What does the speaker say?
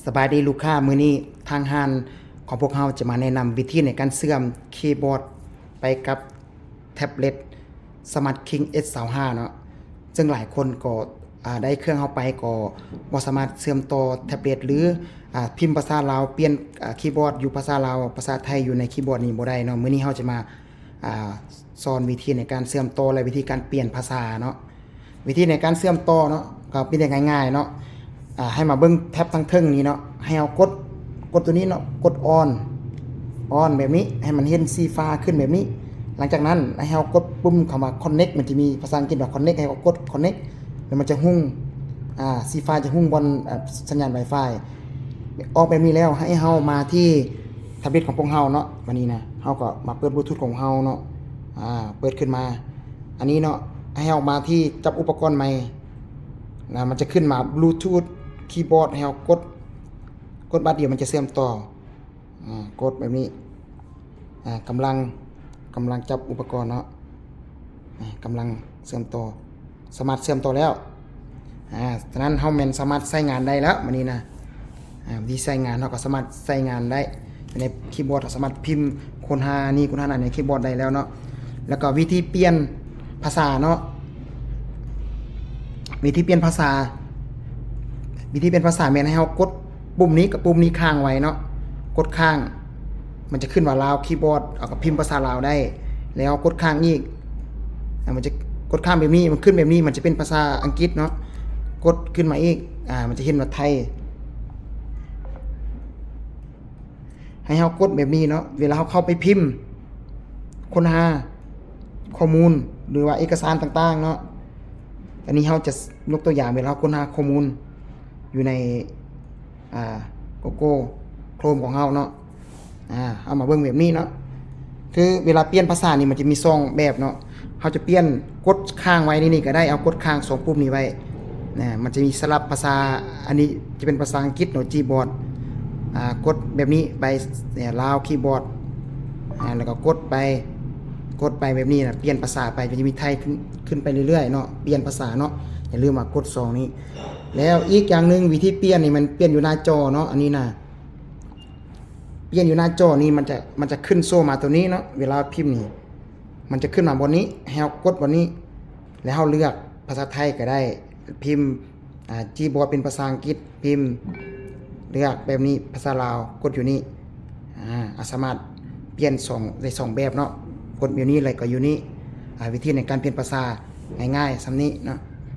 สบายดีลูกค้ามื้อนี้ทางห้านของพวกเราจะมาแนะนำวิธีในการเชื่อมคีย์บอร์ดไปกับแท็บเล็ต Smart King S25 เนาะซึ่งหลายคนก็ได้เครื่องเข้าไปก็บ่สามารถเชื่อมต่อแท็บเล็ตหรือพิมพ์ภาษาลาวเปลี่ยนคีย์บอร์ดอยู่ภาษาลาวภาษาไทยอยู่ในคีย์บอร์ดนี้บ่ได้เนาะมื้อนี้เราจะมาสอนวิธีในการเชื่อมต่อและวิธีการเปลี่ยนภาษาเนาะวิธีในการเชื่อมต่อเนาะก็เป็นได้ง่ายๆเนาะให้มาเบิ่งแท็บทางเทิงนี้เนาะให้เอากดตัวนี้เนาะกดออนแบบนี้ให้มันเห็นสีฟ้าขึ้นแบบนี้หลังจากนั้นให้เรากดปุ่มคำว่า connect มันจะมีภาษาอังกฤษว่า connect ให้เรากด connect แล้วมันจะหุ้งสีฟ้าจะหุ้งบนสัญญาณ Wi-Fi ออกแบบนี้แล้วให้เรามาที่แท็บเล็ตของพวกเราเนาะวันนี้นะเราก็มาเปิดบลูทูธของเราเนาะเปิดขึ้นมาอันนี้เนาะให้เรามาที่จับอุปกรณ์ใหม่นะมันจะขึ้นมาบลูทูธคีย์บอร์ดให้เรากดบัตรเดียวมันจะเชื่อมต่อกดแบบนี้กำลังจับอุปกรณ์เนาะกำลังเชื่อมต่อสามารถเชื่อมต่อแล้วฉะนั้นเฮาแม่นสามารถใช้งานได้แล้วมื้อนี้นะวิธีใช้งานเฮาก็สามารถใช้งานได้ในคีย์บอร์ดสามารถพิมพ์คนหานี่คนหานั่นในคีย์บอร์ดได้แล้วเนาะแล้วก็วิธีเปลี่ยนภาษาเนาะวิธีเปลี่ยนภาษาแม่นให้เฮากดปุ่มนี้กับปุ่มนี้ค้างไว้เนาะกดค้างมันจะขึ้นว่าลาวคีย์บอร์ดเอากับพิมพ์ภาษาลาวได้แล้วกดค้างอีกมันจะกดค้างแบบนี้มันขึ้นแบบนี้มันจะเป็นภาษาอังกฤษเนาะกดขึ้นมาอีกมันจะเห็นว่าไทยให้เฮากดแบบนี้เนาะเวลาเฮาเข้าไปพิมพ์ค้นหาข้อมูลหรือว่าเอกสารต่างๆเนาะอันนี้เฮาจะยกตัวอย่างเวลาค้นหาข้อมูลอยู่ในGoogle Chrome ของเฮาเนาะเอามาเบิ่งแบบนี้เนาะคือเวลาเปลี่ยนภาษานี่มันจะมี2แบบเนาะเฮาจะเปลี่ยนกดค้างไว้นี่ก็ได้เอากดค้าง2ปุ่มนี้ไว้มันจะมีสลับภาษาอันนี้จะเป็นภาษาอังกฤษเนาะคีย์บอร์ดกดแบบนี้ไปลาวคีย์บอร์ดแล้วก็กดไปแบบนี้นะเปลี่ยนภาษาไปมันจะมีไทยขึ้นไปเรื่อยๆเนาะเปลี่ยนภาษาเนาะอย่าลืมมากด2นี้แล้วอีกอย่างนึงวิธีเปลี่ยนนี่มันเปลี่ยนอยู่หน้าจอเนาะอันนี้นะเปลี่ยนอยู่หน้าจอนี่มันจะขึ้นโซ่มาตัวนี้เนาะเวลาพิมพ์นี่มันจะขึ้นมาบนนี้ให้เรากดบนนี้แล้วเราเลือกภาษาไทยก็ได้พิมพ์คีย์บอร์ดเป็นภาษาอังกฤษพิมพ์เลือกแบบนี้ภาษาลาวกดอยู่นี่สามารถเปลี่ยนได้2แบบเนาะกดอยู่นี่อะไรก็อยู่นี่วิธีในการเปลี่ยนภาษาง่ายๆซ้ำนี้เนาะ